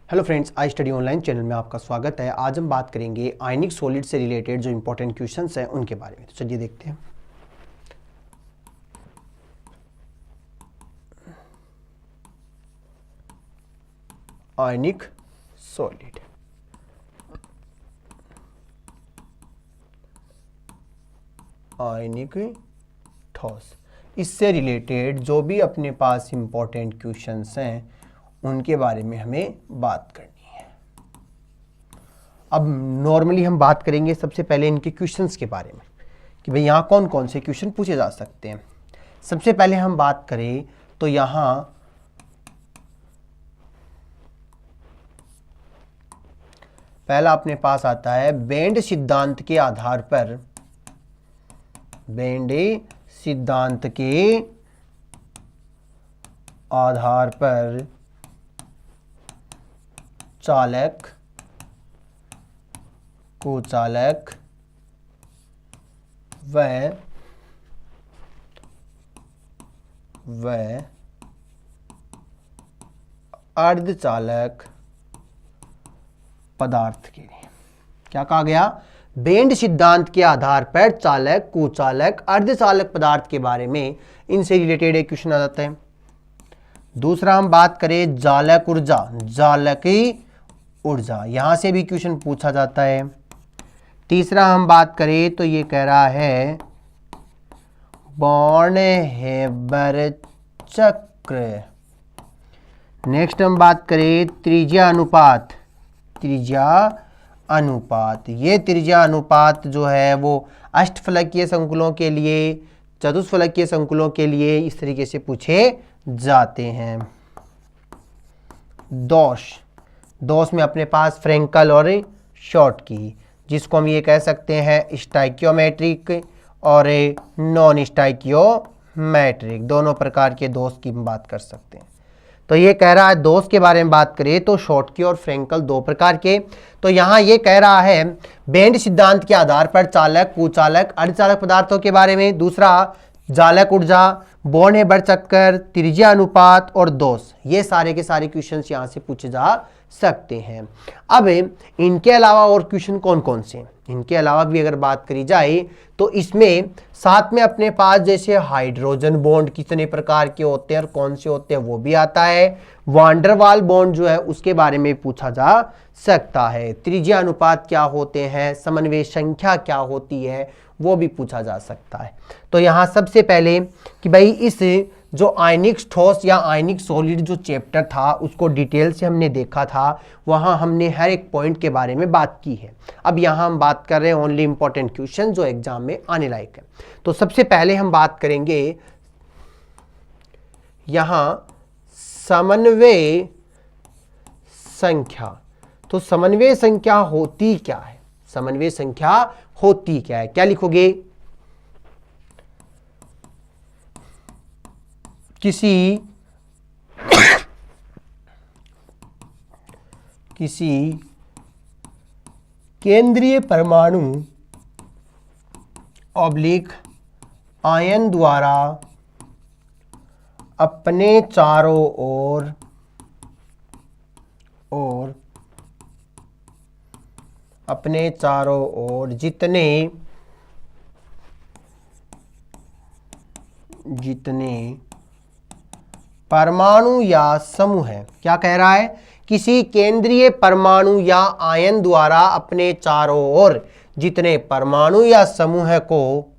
Hello friends, I study online channel में आपका स्वागत है। आज हम बात करेंगे आयनिक सॉलिड से रिलेटेड जो इंपॉर्टेंट क्वेश्चंस हैं उनके बारे में। तो चलिए देखते हैं। आयनिक सॉलिड, आयनिक ठोस, इससे रिलेटेड जो भी अपने पास इंपॉर्टेंट क्वेश्चंस हैं उनके बारे में हमें बात करनी है। अब नॉर्मली हम बात करेंगे सबसे पहले इनके क्वेश्चंस के बारे में कि भाई यहाँ कौन कौन से क्वेश्चन पूछे जा सकते हैं। सबसे पहले हम बात करें तो यहाँ पहला अपने पास आता है बेंड सिद्धांत के आधार पर, बेंड सिद्धांत के आधार पर चालक, कुचालक व अर्धचालक पदार्थ के लिए क्या कहा गया? बेंड सिद्धांत के आधार पर चालक, कुचालक, अर्धचालक पदार्थ के बारे में इनसे रिलेटेड एक क्वेश्चन आ जाता है। दूसरा हम बात करें जालक ऊर्जा, जालकी ऊर्जा, यहां से भी क्वेश्चन पूछा जाता है। तीसरा हम बात करें तो ये कह रहा है बॉर्न हेबर चक्र। नेक्स्ट हम बात करें त्रिज्या अनुपात, त्रिज्या अनुपात, ये त्रिज्या अनुपात जो है वो अष्टफलकीय संकुलों के लिए, चतुष्फलकीय संकुलों के लिए इस तरीके से पूछे जाते हैं। दोष, दोष में अपने पास फ्रेंकल और शॉर्टकी, जिसको हम ये कह सकते हैं स्टाइकियोमेट्रिक और नॉन स्टाइकियोमेट्रिक, दोनों प्रकार के दोष की हम बात कर सकते हैं। तो ये कह रहा है दोष के बारे में बात करें तो शॉर्टकी और फ्रेंकल दो प्रकार के। तो यहाँ ये कह रहा है बेंड सिद्धांत के आधार पर चालक, कुचालक, अर्धचालक पदार्थों के बारे में। दूसरा जालक ऊर्जा, बॉर्न हेबर चक्कर, त्रिज्या अनुपात और दोष, ये सारे के सारे क्वेश्चंस यहाँ से पूछे जा सकते हैं। अब इनके अलावा और क्वेश्चन कौन कौन से, इनके अलावा भी अगर बात करी जाए तो इसमें साथ में अपने पास जैसे हाइड्रोजन बॉन्ड कितने प्रकार के होते हैं और कौन से होते हैं वो भी आता है। वांडरवाल बॉन्ड जो है उसके बारे में पूछा जा सकता है। त्रिज्या अनुपात क्या होते हैं, समन्वय संख्या क्या होती है, वो भी पूछा जा सकता है। तो यहाँ सबसे पहले कि भाई इस जो आयनिक ठोस या आयनिक सॉलिड जो चैप्टर था उसको डिटेल से हमने देखा था, वहाँ हमने हर एक पॉइंट के बारे में बात की है। अब यहाँ हम बात कर रहे हैं ओनली इंपॉर्टेंट क्वेश्चन जो एग्जाम में आने लायक है। तो सबसे पहले हम बात करेंगे यहाँ समन्वय संख्या। तो समन्वय संख्या होती क्या है, समन्वय संख्या होती क्या है, क्या लिखोगे? किसी केंद्रीय परमाणु ऑब्लिक आयन द्वारा अपने चारों ओर जितने परमाणु या समूह है, क्या कह रहा है? किसी केंद्रीय परमाणु या आयन द्वारा अपने चारों ओर जितने परमाणु या समूह को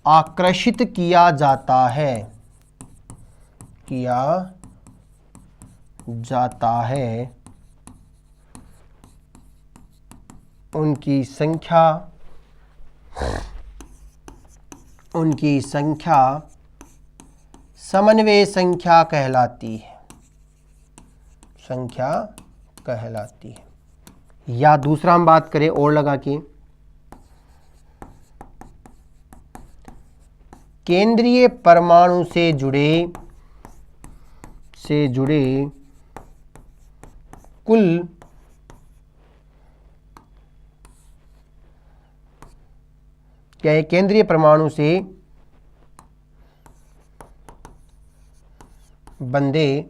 आकर्षित किया जाता है, उनकी संख्या समन्वय संख्या कहलाती है। या दूसरा हम बात करें और लगा के, केंद्रीय परमाणु से जुड़े कुल क्या है, केंद्रीय परमाणु से बंधे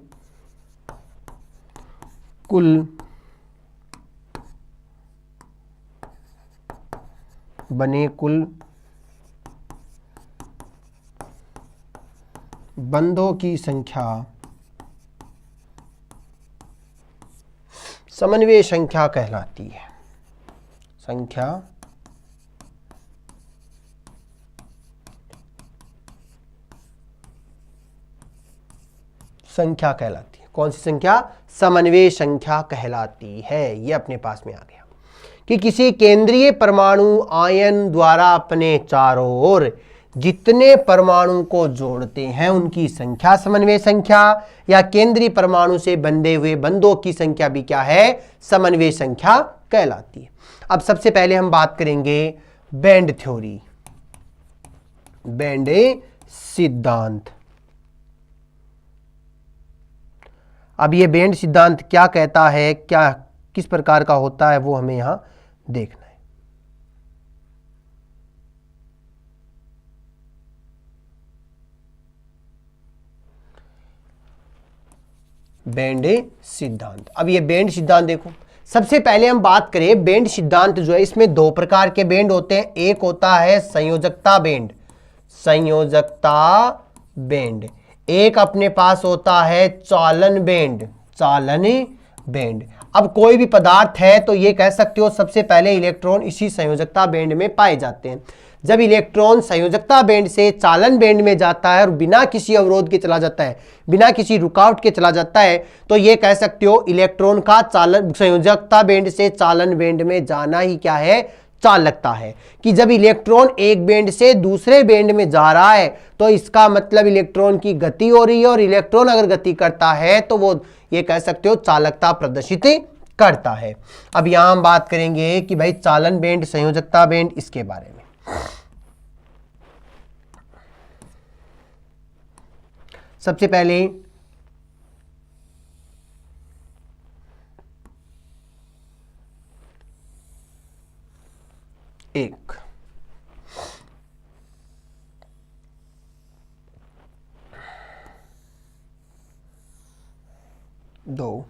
कुल बंधों की संख्या समन्वय संख्या कहलाती है। संख्या कहलाती है। कौन सी संख्या? समन्वय संख्या कहलाती है। ये अपने पास में आ गया कि किसी केंद्रीय परमाणु आयन द्वारा अपने चारों ओर जितने परमाणु को जोड़ते हैं उनकी संख्या समन्वय संख्या, या केंद्रीय परमाणु से बंधे हुए बंधों की संख्या भी क्या है, समन्वय संख्या कहलाती है। अब सबसे पहले हम बात करेंगे बैंड थ्योरी, बैंड सिद्धांत। अब ये बैंड सिद्धांत क्या कहता है, क्या किस प्रकार का होता है, वो हमें यहां देखना है। बैंड सिद्धांत। अब ये बैंड सिद्धांत देखो, सबसे पहले हम बात करें बैंड सिद्धांत जो है, इसमें दो प्रकार के बैंड होते हैं। एक होता है संयोजकता बैंड, एक अपने पास होता है चालन बैंड। अब कोई भी पदार्थ है तो ये कह सकते हो सबसे पहले इलेक्ट्रॉन इसी संयोजकता बैंड में पाए जाते हैं। जब इलेक्ट्रॉन संयोजकता बैंड से चालन बैंड में जाता है और बिना किसी अवरोध के चला जाता है, बिना किसी रुकावट के चला जाता है, तो ये कह सकते हो इलेक्ट्रॉन का संयोजकता बैंड से चालन बैंड में जाना ही क्या है, चालकता है। कि जब इलेक्ट्रॉन एक बैंड से दूसरे बैंड में जा रहा है तो इसका मतलब इलेक्ट्रॉन की गति हो रही है, और इलेक्ट्रॉन अगर गति करता है तो वो ये कह सकते हो चालकता प्रदर्शित करता है। अब यहां हम बात करेंगे कि भाई चालन बैंड, संयोजकता बैंड, इसके बारे में। सबसे पहले एक, दो,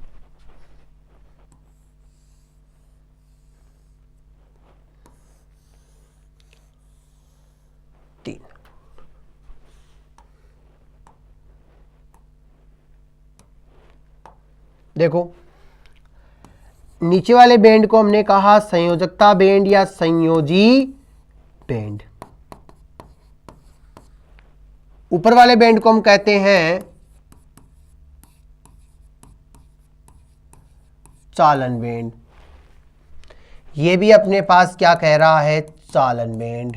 तीन। देखो नीचे वाले बैंड को हमने कहा संयोजकता बैंड या संयोजी बैंड, ऊपर वाले बैंड को हम कहते हैं चालन बैंड। ये भी अपने पास क्या कह रहा है, चालन बैंड।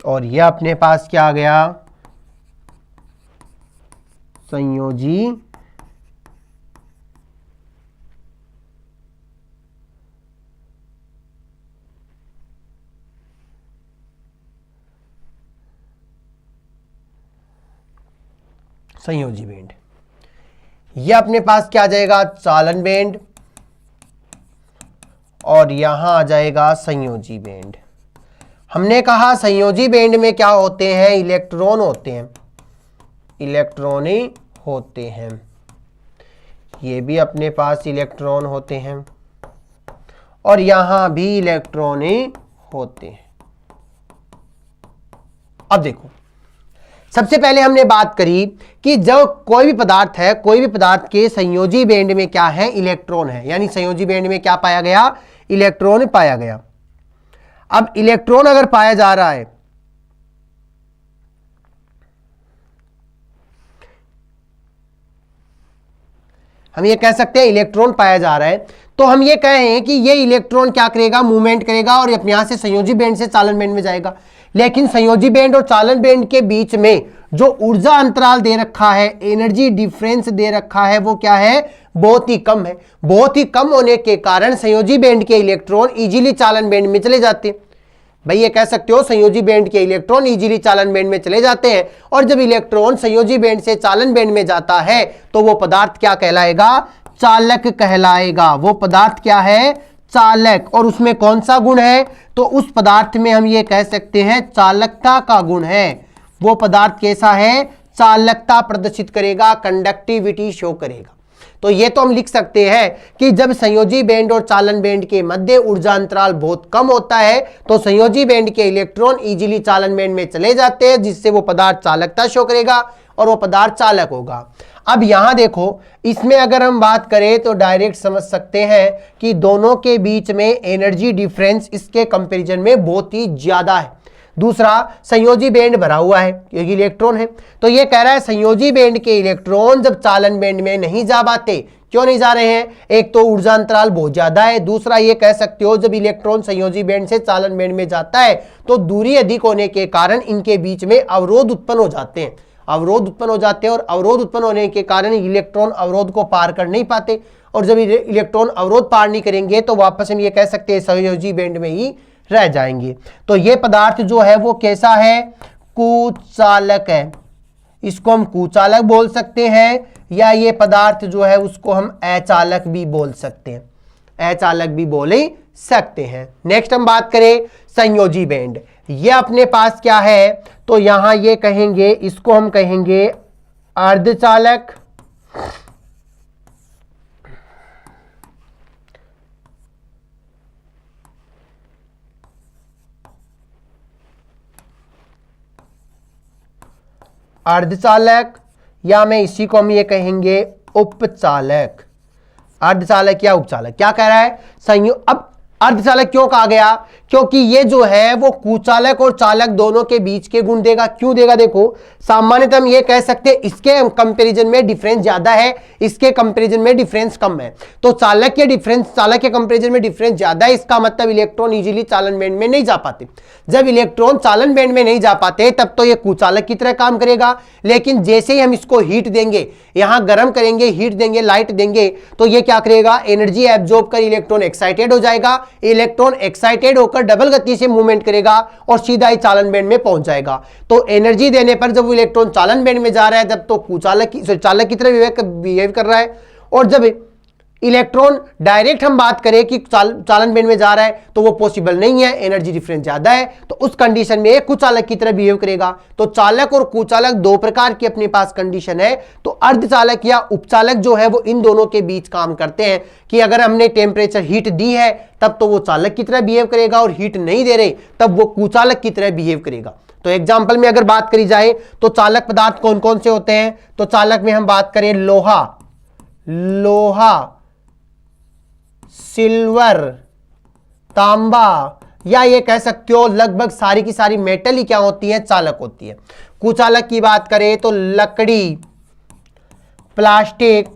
और यह अपने पास क्या आ गया, संयोजी बैंड। यह अपने पास क्या आ जाएगा, चालन बैंड, और यहां आ जाएगा संयोजी बैंड। हमने कहा संयोजी बैंड में क्या होते हैं, इलेक्ट्रॉन होते हैं। ये भी अपने पास इलेक्ट्रॉन होते हैं, और यहां भी इलेक्ट्रॉन होते हैं। अब देखो सबसे पहले हमने बात करी कि जब कोई भी पदार्थ है, कोई भी पदार्थ के संयोजी बैंड में क्या है, इलेक्ट्रॉन है। यानी संयोजी बैंड में क्या पाया गया, इलेक्ट्रॉन पाया गया। अब इलेक्ट्रॉन अगर पाया जा रहा है, हम ये कह सकते हैं इलेक्ट्रॉन पाया जा रहा है, तो हम ये कहें कि ये इलेक्ट्रॉन क्या करेगा, मूवमेंट करेगा और यहां से संयोजी बैंड से चालन बैंड में जाएगा। लेकिन संयोजी बैंड और चालन बैंड के बीच में जो ऊर्जा अंतराल दे रखा है, एनर्जी डिफरेंस दे रखा है, वो क्या है, बहुत ही कम है। बहुत ही कम होने के कारण संयोजी बैंड के इलेक्ट्रॉन इजीली चालन बैंड में चले जाते हैं। भाई ये कह सकते हो संयोजी बैंड के इलेक्ट्रॉन इजीली चालन बैंड में चले जाते हैं, और जब इलेक्ट्रॉन संयोजी बैंड से चालन बैंड में जाता है तो वो पदार्थ क्या कहलाएगा, चालक कहलाएगा। वो पदार्थ क्या है, चालक, और उसमें कौन सा गुण है, तो उस पदार्थ में हम ये कह सकते हैं चालकता का गुण है। वो पदार्थ कैसा है, चालकता प्रदर्शित करेगा, कंडक्टिविटी शो करेगा। तो ये तो हम लिख सकते हैं कि जब संयोजी बैंड और चालन बैंड के मध्य ऊर्जा अंतराल बहुत कम होता है तो संयोजी बैंड के इलेक्ट्रॉन इजीली चालन बैंड में चले जाते हैं, जिससे वो पदार्थ चालकता शो करेगा और वो पदार्थ चालक होगा। अब यहां देखो, इसमें अगर हम बात करें तो डायरेक्ट समझ सकते हैं कि दोनों के बीच में एनर्जी डिफरेंस इसके कंपैरिजन में बहुत ही ज्यादा है। दूसरा, संयोजी बैंड भरा हुआ है क्योंकि इलेक्ट्रॉन है, तो ये कह रहा है संयोजी बैंड के इलेक्ट्रॉन जब चालन बैंड में नहीं जा पाते, क्यों नहीं जा रहे हैं, एक तो ऊर्जा अंतराल बहुत ज्यादा है, दूसरा ये कह सकते हो जब इलेक्ट्रॉन संयोजी बैंड से चालन बैंड में जाता है तो दूरी अधिक होने के कारण इनके बीच में अवरोध उत्पन्न हो जाते हैं, अवरोध उत्पन्न हो जाते हैं, और अवरोध उत्पन्न होने के कारण इलेक्ट्रॉन अवरोध को पार कर नहीं पाते, और जब इलेक्ट्रॉन अवरोध पार नहीं करेंगे तो वापस हम ये कह सकते हैं संयोजी बैंड में ही रह जाएंगे। तो ये पदार्थ जो है वो कैसा है, कुचालक है, इसको हम कुचालक बोल सकते हैं, या ये पदार्थ जो है उसको हम अचालक भी बोल सकते हैं, अचालक भी बोल ही सकते हैं। नेक्स्ट हम बात करें संयोजी बैंड, ये अपने पास क्या है, तो यहां ये कहेंगे, इसको हम कहेंगे अर्धचालक, अर्धचालक, या मैं इसी को हम ये कहेंगे उपचालक, अर्धचालक या उपचालक। क्या कह रहा है, अब अर्धचालक क्यों कहा गया, क्योंकि ये जो है वो कुचालक और चालक दोनों के बीच के गुण देगा। क्यों देगा, देखो सामान्यतः हम ये कह सकते हैं इसके कंपैरिजन में डिफरेंस ज्यादा है, इसके कंपैरिजन में डिफरेंस कम है, तो चालक के कंपैरिजन में डिफरेंस ज्यादा है, इसका मतलब इलेक्ट्रॉन इजीली चालन बैंड में नहीं जा पाते। जब इलेक्ट्रॉन चालन बैंड में नहीं जा पाते तब तो ये कुचालक की तरह काम करेगा, लेकिन जैसे ही हम इसको हीट देंगे, यहां गर्म करेंगे, हीट देंगे, लाइट देंगे, तो ये क्या करेगा, एनर्जी एब्जॉर्ब कर इलेक्ट्रॉन एक्साइटेड हो जाएगा, इलेक्ट्रॉन एक्साइटेड होकर डबल गति से मूवमेंट करेगा और सीधा ही चालन बैंड में पहुंच जाएगा। तो एनर्जी देने पर जब वो इलेक्ट्रॉन चालन बैंड में जा रहा है तब तो चालक की तरह बिहेव कर रहा है, और जब इलेक्ट्रॉन डायरेक्ट हम बात करें कि चालन बैंड में जा रहा है तो वो पॉसिबल नहीं है, एनर्जी डिफरेंस ज्यादा है, तो उस कंडीशन में एक कुचालक की तरह बिहेव करेगा। तो चालक और कुचालक दो प्रकार की अपने पास कंडीशन है, तो अर्धचालक या उपचालक जो है वो इन दोनों के बीच काम करते हैं कि अगर हमने टेम्परेचर हीट दी है तब तो वो चालक की तरह बिहेव करेगा, और हीट नहीं दे रहे तब वो कुचालक की तरह बिहेव करेगा। तो एग्जाम्पल में अगर बात करी जाए तो चालक पदार्थ कौन कौन से होते हैं, तो चालक में हम बात करें लोहा, सिल्वर, तांबा, या ये कह सकते हो लगभग सारी की सारी मेटल ही क्या होती है, चालक होती है। कुचालक की बात करें तो लकड़ी, प्लास्टिक,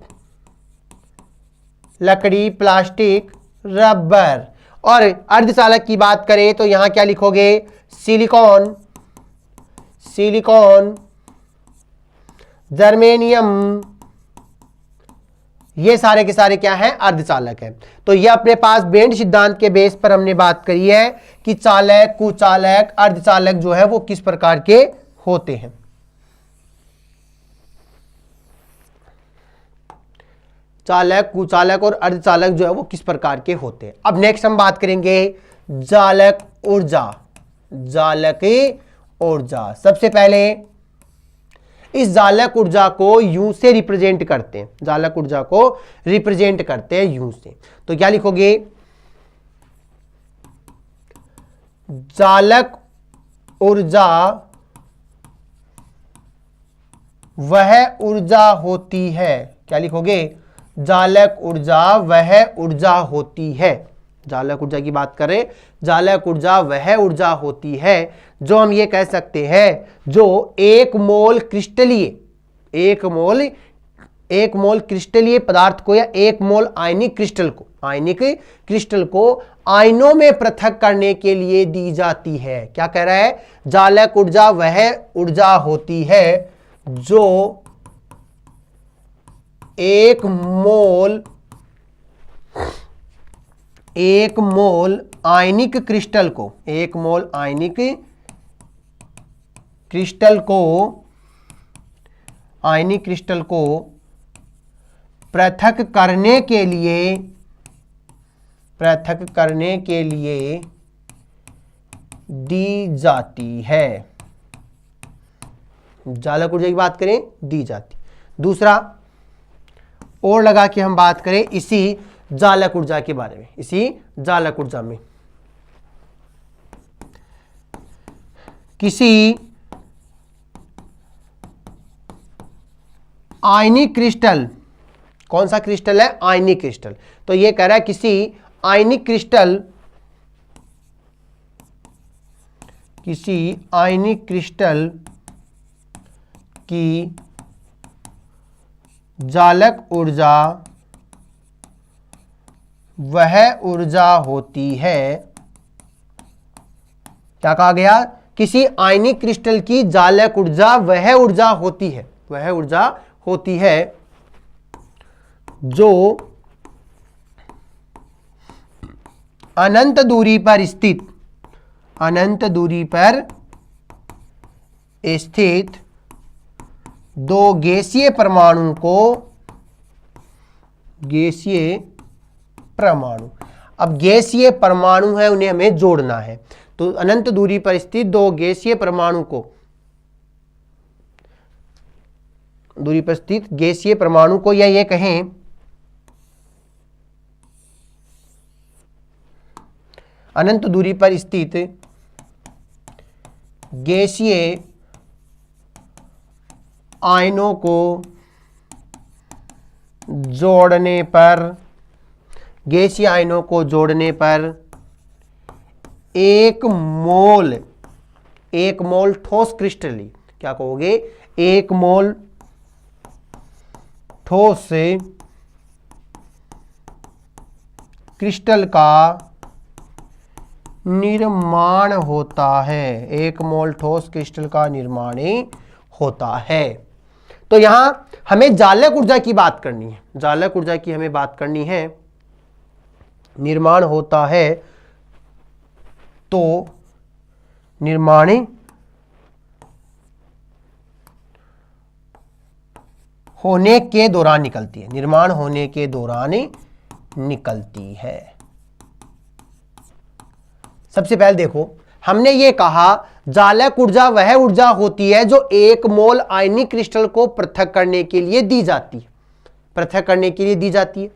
रबर, और अर्धचालक की बात करें तो यहां क्या लिखोगे, सिलिकॉन, जर्मेनियम, ये सारे के सारे क्या हैं, अर्धचालक है। तो ये अपने पास बैंड सिद्धांत के बेस पर हमने बात करी है कि चालक, कुचालक, अर्धचालक जो है वो किस प्रकार के होते हैं। चालक, कुचालक और अर्धचालक जो है वो किस प्रकार के होते हैं। अब नेक्स्ट हम बात करेंगे जालक ऊर्जा, सबसे पहले इस जालक ऊर्जा को यू से रिप्रेजेंट करते हैं, यू से। तो क्या लिखोगे, जालक ऊर्जा वह ऊर्जा होती है, क्या लिखोगे, जालक ऊर्जा वह ऊर्जा होती है। जालक ऊर्जा की बात करें, जालक ऊर्जा वह ऊर्जा होती है जो हम ये कह सकते हैं जो एक मोल क्रिस्टलीय पदार्थ को या एक मोल आयनिक क्रिस्टल को आयनों में पृथक करने के लिए दी जाती है। क्या कह रहा है, जालक ऊर्जा वह ऊर्जा होती है जो एक मोल आयनिक क्रिस्टल को पृथक करने के लिए पृथक करने के लिए दी जाती है। जालक ऊर्जा की बात करें, दी जाती। दूसरा और लगा के हम बात करें इसी जालक ऊर्जा के बारे में, इसी जालक ऊर्जा में किसी आयनिक क्रिस्टल, कौन सा क्रिस्टल है? आयनिक क्रिस्टल। तो ये कह रहा है किसी आयनिक क्रिस्टल, किसी आयनिक क्रिस्टल की जालक ऊर्जा वह ऊर्जा होती है, क्या कहा गया? किसी आयनिक क्रिस्टल की जालक ऊर्जा वह ऊर्जा होती है, वह ऊर्जा होती है जो अनंत दूरी पर स्थित, अनंत दूरी पर स्थित दो गैसीय परमाणु को, गैसीय परमाणु, अब गैसीय परमाणु है उन्हें हमें जोड़ना है, तो अनंत दूरी पर स्थित दो गैसीय परमाणु को, दूरी पर स्थित गैसीय परमाणु को, या ये कहें अनंत दूरी पर स्थित गैसीय आयनों को जोड़ने पर, गैसीय आयनों को जोड़ने पर एक मोल ठोस क्रिस्टल, क्या कहोगे? एक मोल ठोस क्रिस्टल का निर्माण होता है, एक मोल ठोस क्रिस्टल का निर्माण होता है। तो यहां हमें जालक ऊर्जा की बात करनी है, जालक ऊर्जा की हमें बात करनी है। निर्माण होता है तो निर्माण होने के दौरान निकलती है, निर्माण होने के दौरान निकलती है। सबसे पहले देखो, हमने ये कहा जालक ऊर्जा वह ऊर्जा होती है जो एक मोल आयनिक क्रिस्टल को पृथक करने के लिए दी जाती है, पृथक करने के लिए दी जाती है।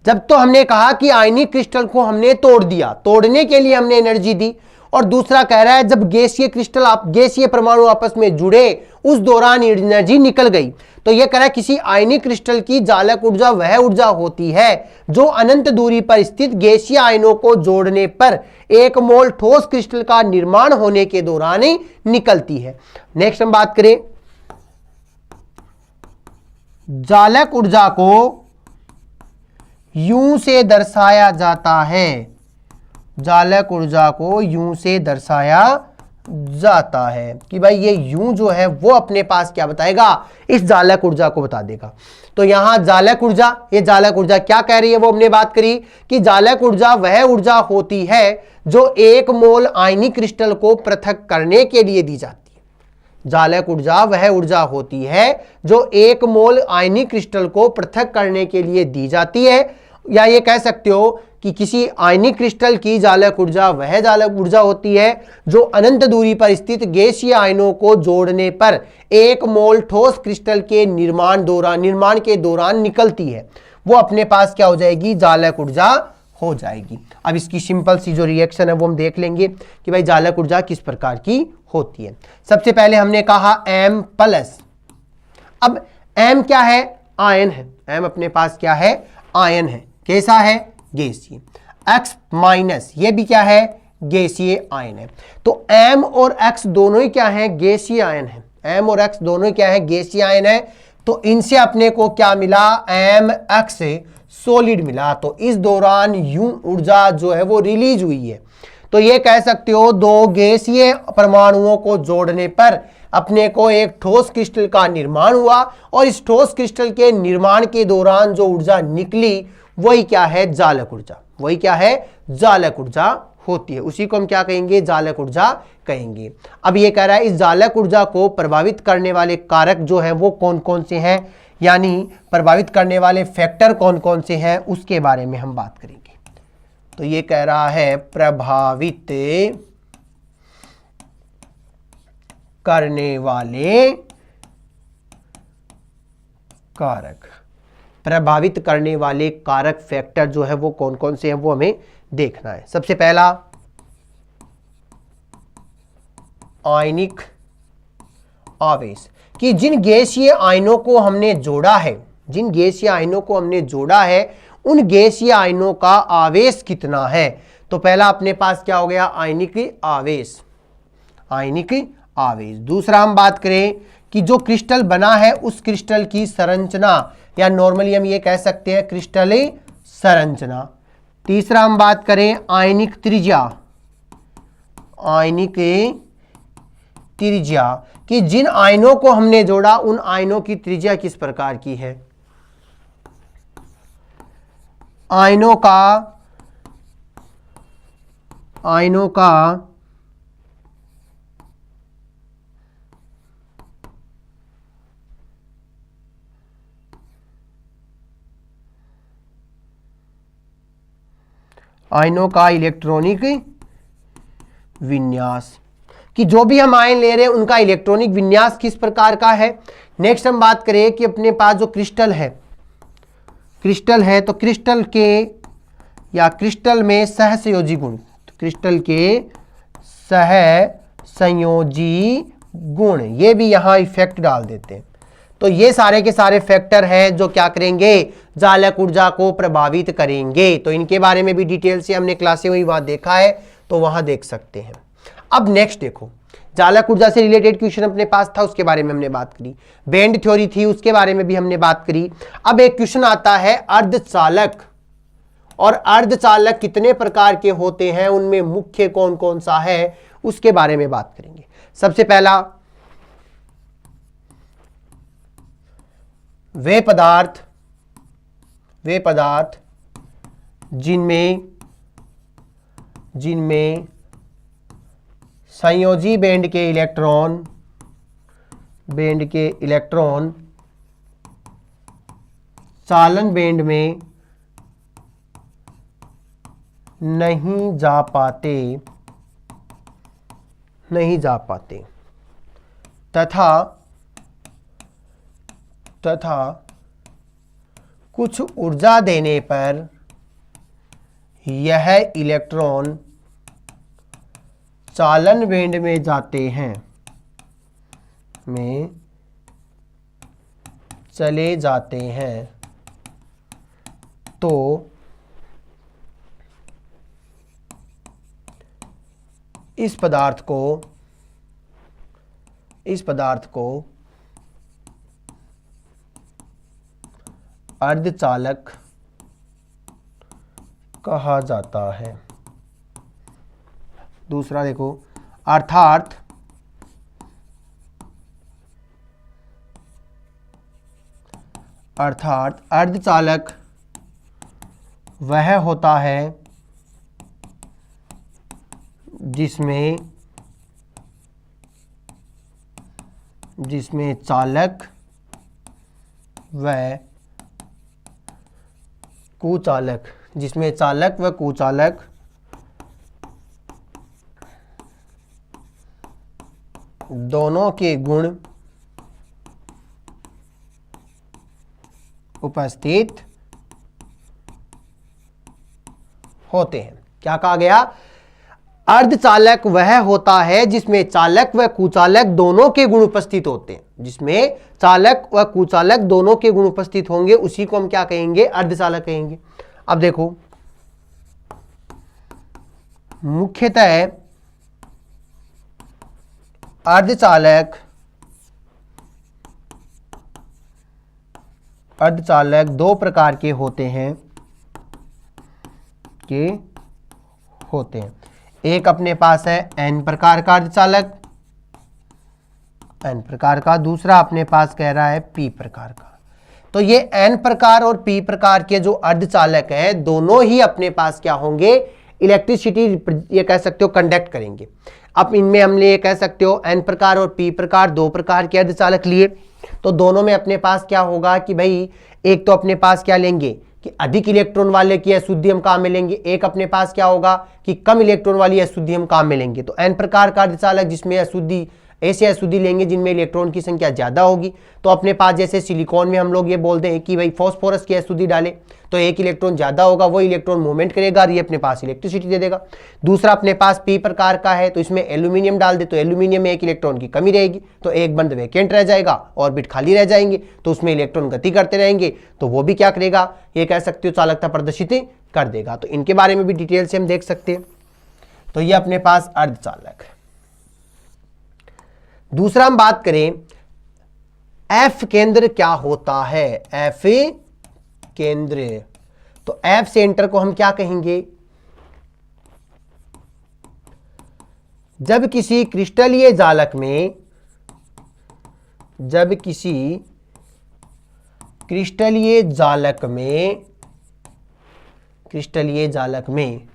जब तो हमने कहा कि आयनिक क्रिस्टल को हमने तोड़ दिया, तोड़ने के लिए हमने एनर्जी दी, और दूसरा कह रहा है जब गैसीय क्रिस्टल, गैसीय परमाणु आपस में जुड़े उस दौरान एनर्जी निकल गई। तो यह कह रहा है किसी आयनिक क्रिस्टल की जालक ऊर्जा वह ऊर्जा होती है जो अनंत दूरी पर स्थित गैसीय आयनों को जोड़ने पर एक मोल ठोस क्रिस्टल का निर्माण होने के दौरान ही निकलती है। नेक्स्ट हम बात करें, जालक ऊर्जा को यूं से दर्शाया जाता है, जालक ऊर्जा को यूं से दर्शाया जाता है कि भाई ये यूं जो है वो अपने पास क्या बताएगा? इस जालक ऊर्जा को बता देगा। तो यहां जालक ऊर्जा, ये जालक ऊर्जा क्या कह रही है वो हमने बात करी कि जालक ऊर्जा वह ऊर्जा होती है जो एक मोल आयनिक क्रिस्टल को पृथक करने के लिए दी जाती है। जालक ऊर्जा वह ऊर्जा होती है जो एक मोल आयनिक क्रिस्टल को पृथक करने के लिए दी जाती है, या ये कह सकते हो कि किसी आयनिक क्रिस्टल की जालक ऊर्जा वह जालक ऊर्जा होती है जो अनंत दूरी पर स्थित गैसीय आयनों को जोड़ने पर एक मोल ठोस क्रिस्टल के निर्माण के दौरान निकलती है। वो अपने पास क्या हो जाएगी? जालक ऊर्जा हो जाएगी। अब इसकी सिंपल सी जो रिएक्शन है वो हम देख लेंगे कि भाई जालक ऊर्जा किस प्रकार की होती है। सबसे पहले हमने कहा M+। अब M क्या है? आयन है। M अपने पास क्या है? आयन है। कैसा है? गैसीय। X- ये भी क्या है? गैसीय आयन है। तो M और X दोनों ही क्या है? गैसीय आयन है। M और X दोनों ही क्या है? गैसीय आयन है। तो इनसे अपने को क्या मिला? Mx सॉलिड मिला। तो इस दौरान यूं ऊर्जा जो है वो रिलीज हुई है। तो ये कह सकते हो दो गैसीय परमाणुओं को जोड़ने पर अपने को एक ठोस क्रिस्टल का निर्माण हुआ, और इस ठोस क्रिस्टल के निर्माण के दौरान जो ऊर्जा निकली वही क्या है? जालक ऊर्जा। वही क्या है? जालक ऊर्जा होती है। उसी को हम क्या कहेंगे? जालक ऊर्जा कहेंगे। अब ये कह रहा है इस जालक ऊर्जा को प्रभावित करने वाले कारक जो है वो कौन कौन से हैं, यानी प्रभावित करने वाले फैक्टर कौन कौन से हैं, उसके बारे में हम बात करेंगे। तो ये कह रहा है प्रभावित करने वाले कारक। प्रभावित करने वाले कारक फैक्टर जो है वो कौन कौन से हैं वो हमें देखना है। सबसे पहला आयनिक आवेश, कि जिन गैसीय आयनों को हमने जोड़ा है, जिन गैसीय आयनों को हमने जोड़ा है उन गैसीय आयनों का आवेश कितना है। तो पहला अपने पास क्या हो गया, आयनिक आवेश, आयनिक आवेश। दूसरा हम बात करें कि जो क्रिस्टल बना है उस क्रिस्टल की संरचना, या नॉर्मली हम ये कह सकते हैं क्रिस्टल संरचना। तीसरा हम बात करें आयनिक त्रिज्या, आयनिक त्रिज्या, कि जिन आयनों को हमने जोड़ा उन आयनों की त्रिज्या किस प्रकार की है। आयनों का इलेक्ट्रॉनिक विन्यास, कि जो भी हम आयन ले रहे हैं उनका इलेक्ट्रॉनिक विन्यास किस प्रकार का है। नेक्स्ट हम बात करें कि अपने पास जो क्रिस्टल है तो क्रिस्टल के या क्रिस्टल में सहसंयोजी गुण, तो क्रिस्टल के सहसंयोजी गुण, ये भी यहां इफेक्ट डाल देते हैं। तो ये सारे के सारे फैक्टर हैं जो क्या करेंगे, चालक ऊर्जा को प्रभावित करेंगे। तो इनके बारे में भी डिटेल से हमने क्लासे हुई वहां देखा है, तो वहां देख सकते हैं। अब नेक्स्ट देखो, चालक ऊर्जा से रिलेटेड क्वेश्चन अपने पास था, उसके बारे में हमने बात करी। बैंड थ्योरी थी, उसके बारे में भी हमने बात करी। अब एक क्वेश्चन आता है अर्धचालक, और अर्धचालक कितने प्रकार के होते हैं, उनमें मुख्य कौन कौन सा है, उसके बारे में बात करेंगे। सबसे पहला, वे पदार्थ जिनमें संयोजी बैंड के इलेक्ट्रॉन चालन बैंड में नहीं जा पाते तथा कुछ ऊर्जा देने पर यह इलेक्ट्रॉन चालन बैंड में चले जाते हैं, तो इस पदार्थ को अर्धचालक कहा जाता है। दूसरा देखो, अर्थात अर्धचालक वह होता है जिसमें चालक व कुचालक दोनों के गुण उपस्थित होते हैं। क्या कहा गया, अर्धचालक वह होता है जिसमें चालक व कुचालक दोनों के गुण उपस्थित होते हैं। जिसमें चालक व कुचालक दोनों के गुण उपस्थित होंगे उसी को हम क्या कहेंगे, अर्धचालक कहेंगे। अब देखो, मुख्यतः अर्धचालक दो प्रकार के होते हैं एक अपने पास है n प्रकार का अर्धचालक, n प्रकार का, दूसरा अपने पास कह रहा है p प्रकार का। तो ये n प्रकार और p प्रकार के जो अर्धचालक है दोनों ही अपने पास क्या होंगे, इलेक्ट्रिसिटी ये कह सकते हो कंडक्ट करेंगे। अब इनमें हम ये कह सकते हो n प्रकार और p प्रकार दो प्रकार के अर्धचालक लिए, तो दोनों में अपने पास क्या होगा कि भाई एक तो अपने पास क्या लेंगे कि अधिक इलेक्ट्रॉन वाले की अशुद्धि हम कहाँ मिलेंगे, एक अपने पास क्या होगा कि कम इलेक्ट्रॉन वाली अशुद्धि हम कहाँ मिलेंगे। तो n प्रकार का अर्धचालक जिसमें अशुद्धि, ऐसे अशुद्धि लेंगे जिनमें इलेक्ट्रॉन की संख्या ज्यादा होगी। तो अपने पास जैसे सिलिकॉन में हम लोग ये बोलते हैं कि भाई फॉस्फोरस की अशुद्धि डाले तो एक इलेक्ट्रॉन ज्यादा होगा, वो इलेक्ट्रॉन मूवमेंट करेगा और ये अपने पास इलेक्ट्रिसिटी दे देगा। दूसरा अपने पास पी प्रकार का है, तो इसमें एल्यूमिनियम डाल दे तो एल्यूमिनियम में एक इलेक्ट्रॉन की कमी रहेगी, तो एक बंद वैकेंट रह जाएगा, ऑर्बिट खाली रह जाएंगे, तो उसमें इलेक्ट्रॉन गति करते रहेंगे, तो वो भी क्या करेगा, ये कह सकते हो चालकता प्रदर्शित कर देगा। तो इनके बारे में भी डिटेल से हम देख सकते हैं। तो ये अपने पास अर्धचालक। दूसरा हम बात करें एफ केंद्र क्या होता है, एफ केंद्र। तो एफ सेंटर को हम क्या कहेंगे, जब किसी क्रिस्टलीय जालक में, जब किसी क्रिस्टलीय जालक में, क्रिस्टलीय जालक में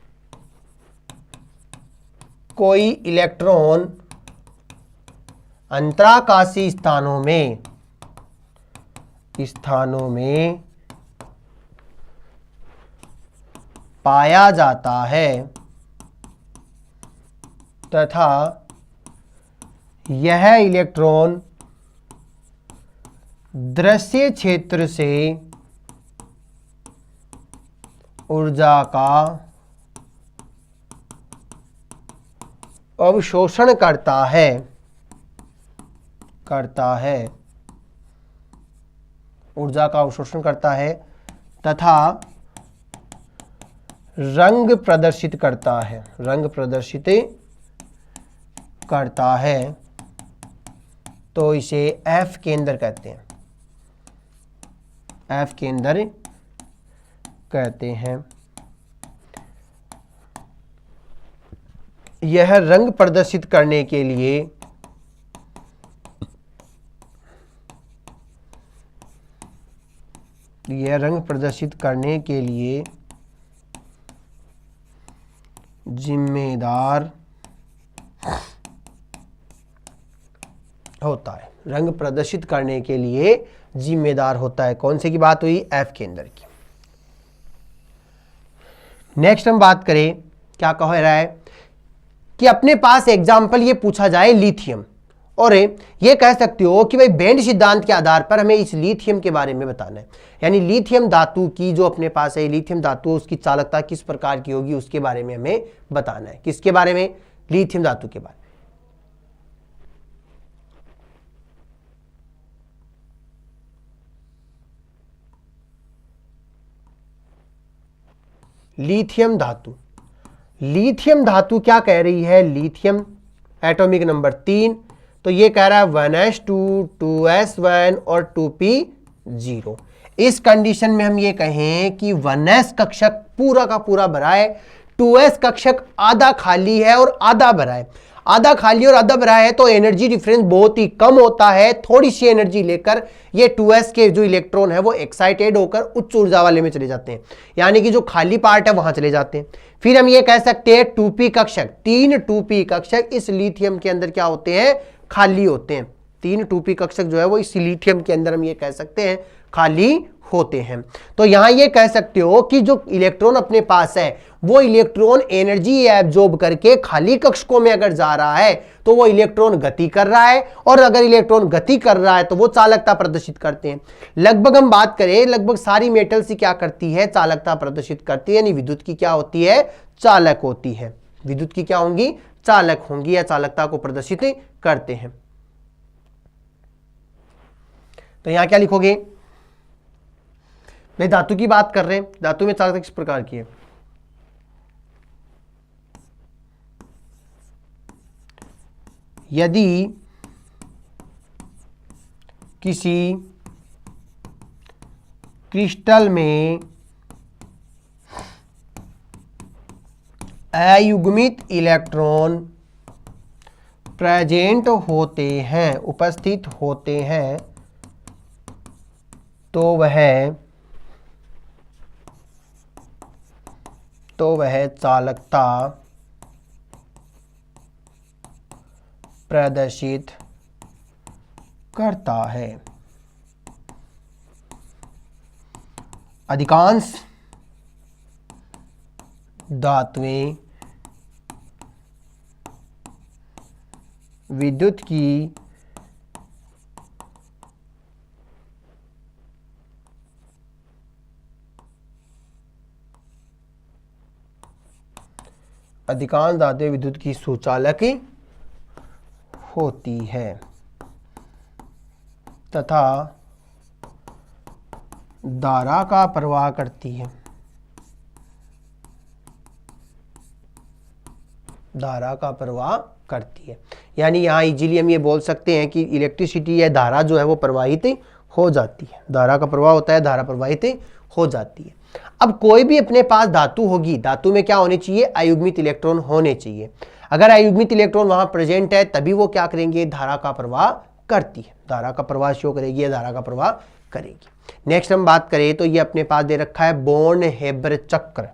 कोई इलेक्ट्रॉन अंतराकाशी स्थानों में पाया जाता है तथा यह इलेक्ट्रॉन दृश्य क्षेत्र से ऊर्जा का अवशोषण करता है, ऊर्जा का अवशोषण करता है तथा रंग प्रदर्शित करता है, रंग प्रदर्शित करता है, तो इसे एफ केंद्र कहते हैं, एफ केंद्र कहते हैं। यह रंग प्रदर्शित करने के लिए जिम्मेदार होता है, रंग प्रदर्शित करने के लिए जिम्मेदार होता है। कौन से की बात हुई, एफ केंद्र की। नेक्स्ट हम बात करें, क्या कह रहा है कि अपने पास एग्जाम्पल ये पूछा जाए लिथियम, और ये कह सकते हो कि भाई बैंड सिद्धांत के आधार पर हमें इस लिथियम के बारे में बताना है, यानी लिथियम धातु की जो अपने पास है लिथियम धातु, उसकी चालकता किस प्रकार की होगी उसके बारे में हमें बताना है। किसके बारे में, लिथियम धातु के बारे में। लिथियम धातु, लिथियम धातु क्या कह रही है, लिथियम एटॉमिक नंबर 3, तो ये कह रहा है 1s2 2s1 और 2p0। इस कंडीशन में हम ये कहें कि 1s कक्षक पूरा का पूरा भरा है, 2s कक्षक आधा खाली है और आधा भरा है। आधा खाली और आधा भरा है तो एनर्जी डिफरेंस बहुत ही कम होता है, थोड़ी सी एनर्जी लेकर ये 2s के जो इलेक्ट्रॉन है वो एक्साइटेड होकर उच्च ऊर्जा वाले में चले जाते हैं, यानी कि जो खाली पार्ट है वहां चले जाते हैं। फिर हम ये कह सकते हैं 2p कक्षक, 3 2p कक्षक इस लिथियम के अंदर क्या होते हैं, खाली होते हैं। 3 2p कक्षक जो है वो इस लिथियम के अंदर हम ये कह सकते हैं खाली होते हैं। तो यहां ये कह सकते हो कि जो इलेक्ट्रॉन अपने पास है वो इलेक्ट्रॉन एनर्जी एब्जॉर्ब करके खाली कक्षकों में अगर जा रहा है तो वो इलेक्ट्रॉन गति कर रहा है, और अगर इलेक्ट्रॉन गति कर रहा है तो वो चालकता प्रदर्शित करते हैं। लगभग हम बात करें, लगभग सारी मेटल से क्या करती है, चालकता प्रदर्शित करती है, यानी विद्युत की क्या होती है, चालक होती है। विद्युत की क्या होंगी, चालक होंगी या चालकता को प्रदर्शित करते हैं। तो यहां क्या लिखोगे, भाई धातु की बात कर रहे हैं, धातु में चालकता किस प्रकार की है, यदि किसी क्रिस्टल में अयुग्मित इलेक्ट्रॉन प्रेजेंट होते हैं, उपस्थित होते हैं, तो वह चालकता प्रदर्शित करता है। अधिकांश धातुएं विद्युत की सुचालक होती है तथा धारा का प्रवाह करती है। धारा का प्रवाह करती है, यानी यहाँ इजीली हम ये बोल सकते हैं कि इलेक्ट्रिसिटी या धारा जो है वो प्रवाहित हो जाती है। धारा का प्रवाह होता है, धारा प्रवाहित हो जाती है। अब कोई भी अपने पास धातु होगी, धातु में क्या होने चाहिए? अयुग्मित इलेक्ट्रॉन होने चाहिए। अगर अयुग्मित इलेक्ट्रॉन वहां प्रेजेंट है तभी वो क्या करेंगे? धारा का प्रवाह करती है, धारा का प्रवाह शो करेगी या धारा का प्रवाह करेगी। नेक्स्ट हम बात करें तो ये अपने पास दे रखा है बॉर्न हेबर चक्र।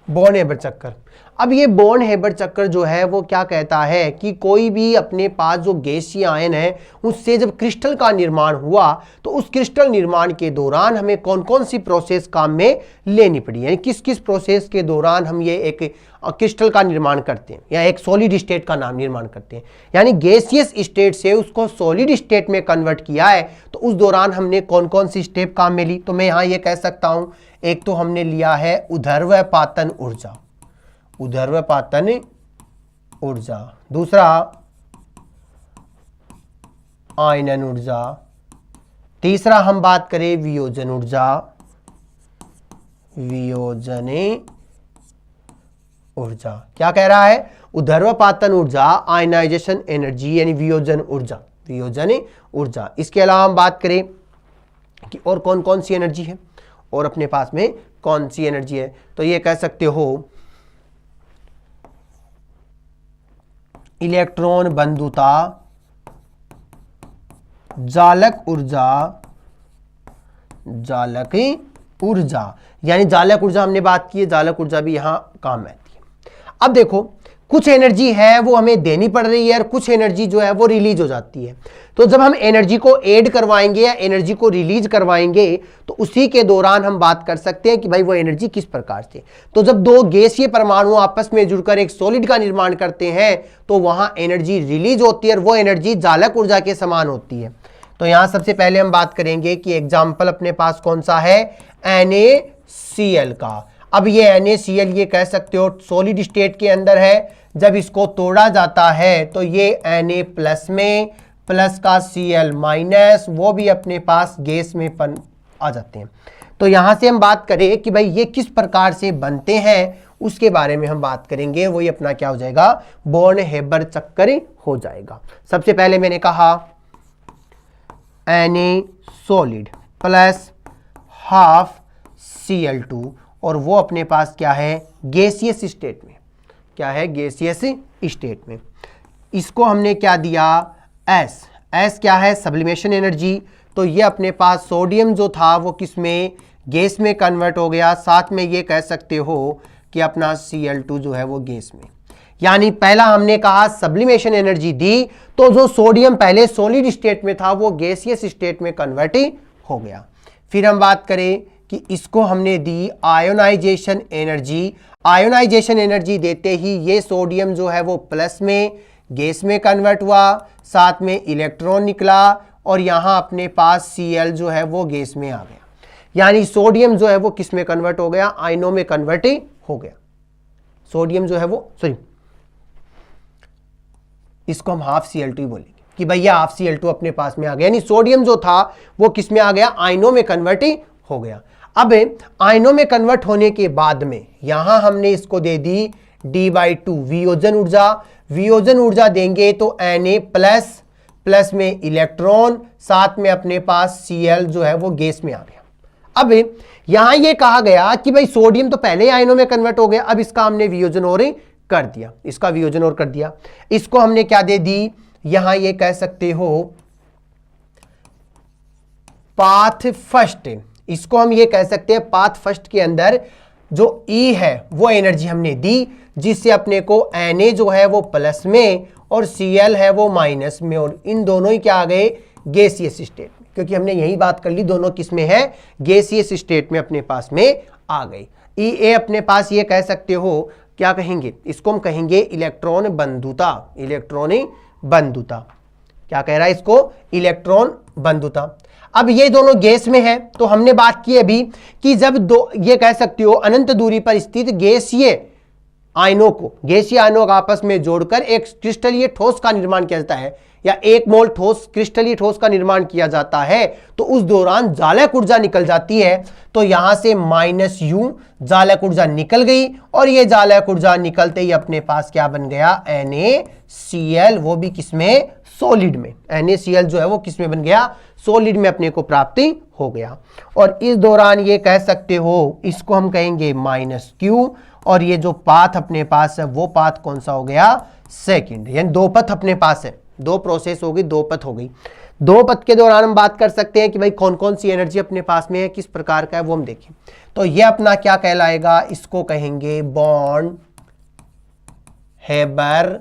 बॉर्न हेबर चक्कर। अब ये बॉर्न हेबर चक्कर जो है वो क्या कहता है कि कोई भी अपने पास जो गैसीय आयन है उससे जब क्रिस्टल का निर्माण हुआ तो उस क्रिस्टल निर्माण के दौरान हमें कौन कौन सी प्रोसेस काम में लेनी पड़ी, यानी किस किस प्रोसेस के दौरान हम ये एक क्रिस्टल का निर्माण करते हैं या एक सॉलिड स्टेट का नाम निर्माण करते हैं। यानी गैसियस स्टेट से उसको सॉलिड स्टेट में कन्वर्ट किया है तो उस दौरान हमने कौन कौन सी स्टेप काम में ली। तो मैं यहाँ ये कह सकता हूँ, एक तो हमने लिया है ऊर्ध्वपातन ऊर्जा, ऊर्ध्वपातन ऊर्जा। दूसरा आयनन ऊर्जा। तीसरा हम बात करें वियोजन ऊर्जा, वियोजन ऊर्जा। क्या कह रहा है? ऊर्ध्वपातन ऊर्जा, आयनाइजेशन एनर्जी यानी वियोजन ऊर्जा, वियोजन ऊर्जा। इसके अलावा हम बात करें कि और कौन कौन सी एनर्जी है और अपने पास में कौन सी एनर्जी है, तो ये कह सकते हो इलेक्ट्रॉन बंधुता, जालक ऊर्जा, जालक ऊर्जा। यानी जालक ऊर्जा हमने बात की है, जालक ऊर्जा भी यहां काम आती है। अब देखो कुछ एनर्जी है वो हमें देनी पड़ रही है और कुछ एनर्जी जो है वो रिलीज हो जाती है। तो जब हम एनर्जी को ऐड करवाएंगे या एनर्जी को रिलीज करवाएंगे तो उसी के दौरान हम बात कर सकते हैं कि भाई वो एनर्जी किस प्रकार से। तो जब दो गैसीय परमाणु आपस में जुड़कर एक सॉलिड का निर्माण करते हैं तो वहां एनर्जी रिलीज होती है और वो एनर्जी जालक ऊर्जा के समान होती है। तो यहां सबसे पहले हम बात करेंगे कि एग्जाम्पल अपने पास कौन सा है? NaCl का। अब ये NaCl ये कह सकते हो सॉलिड स्टेट के अंदर है, जब इसको तोड़ा जाता है तो ये Na प्लस में प्लस का Cl माइनस वो भी अपने पास गैस में आ जाते हैं। तो यहां से हम बात करें कि भाई ये किस प्रकार से बनते हैं उसके बारे में हम बात करेंगे। वही अपना क्या हो जाएगा? बॉर्न हेबर चक्कर हो जाएगा। सबसे पहले मैंने कहा Na solid plus half Cl2 और वो अपने पास क्या है? गैसियस स्टेट में। क्या है? गैसियस स्टेट में। इसको हमने क्या दिया? S क्या है? Sublimation energy. तो ये अपने पास सोडियम जो था वो किस में? गैस में कन्वर्ट हो गया। साथ में ये कह सकते हो कि अपना Cl2 जो है वो गैस में। यानी पहला हमने कहा सब्लिमेशन एनर्जी दी तो जो सोडियम पहले सॉलिड स्टेट में था वो गैसियस स्टेट में कन्वर्ट हो गया। फिर हम बात करें कि इसको हमने दी आयोनाइजेशन एनर्जी। आयोनाइजेशन एनर्जी देते ही ये सोडियम जो है वो प्लस में गैस में कन्वर्ट हुआ, साथ में इलेक्ट्रॉन निकला और यहाँ अपने पास Cl जो है वो गैस में आ गया। यानी सोडियम जो है वो किस में कन्वर्ट हो गया? आयनों में कन्वर्ट हो गया। सोडियम जो है वो इसको हम हाफ Cl2 बोलेंगे कि भैया हाफ Cl2 अपने पास में आ गया। यानी सोडियम जो था वो किस में आ गया? आयनों में कन्वर्ट हो गया। अब आयनों में कन्वर्ट होने के बाद में यहां हमने इसको दे दी D/2 वियोजन ऊर्जा, वियोजन ऊर्जा देंगे तो Na प्लस, प्लस में इलेक्ट्रॉन, साथ में अपने पास Cl जो है वो गैस में आ गया। अब यहां ये कहा गया कि भाई सोडियम तो पहले आयनों में कन्वर्ट हो गया, अब इसका हमने वियोजन और कर दिया, इसका वियोजन और कर दिया, इसको हमने क्या दे दी, यहां ये कह सकते हो पाथ फर्स्ट, इसको हम ये कह सकते हैं पाथ फर्स्ट के अंदर जो E है वो एनर्जी हमने दी, जिससे अपने को Na जो है वो प्लस में और Cl है वो माइनस में, और इन दोनों ही क्या आ गए, गैसियस स्टेट में, क्योंकि हमने यही बात कर ली, दोनों किस में है, गैसियस स्टेट में अपने पास में आ गई। Ea अपने पास ये कह सकते हो क्या कहेंगे, इसको हम कहेंगे इलेक्ट्रॉन बंधुता, इलेक्ट्रॉनिक बंधुता, क्या कह रहा है इसको, इलेक्ट्रॉन बंधुता। अब ये दोनों गैस में है, तो हमने बात की अभी कि जब दो, ये कह सकते हो अनंत दूरी पर स्थित गैसीय आयनों को आपस में जोड़कर एक क्रिस्टलीय ठोस का निर्माण किया जाता है, या एक मोल ठोस क्रिस्टलीय ठोस का निर्माण किया जाता है, तो उस दौरान जालक ऊर्जा निकल जाती है। तो यहां से -U जालक ऊर्जा निकल गई, और ये जालक ऊर्जा निकलते ही अपने पास क्या बन गया, NaCl, वो भी किसमें, सॉलिड में। NaCl जो है वो किसमें बन गया, सॉलिड में अपने को प्राप्ति हो गया। और इस दौरान ये कह सकते हो, इसको हम कहेंगे -Q, और ये जो पाथ अपने पास है वो पाथ कौन सा हो गया, सेकंड, यानी दो पथ अपने पास है, दो प्रोसेस हो गई, दो पथ हो गई। दो पथ के दौरान हम बात कर सकते हैं कि भाई कौन कौन सी एनर्जी अपने पास में है, किस प्रकार का है, वो हम देखें। तो ये अपना क्या कहलाएगा, इसको कहेंगे बॉर्न हेबर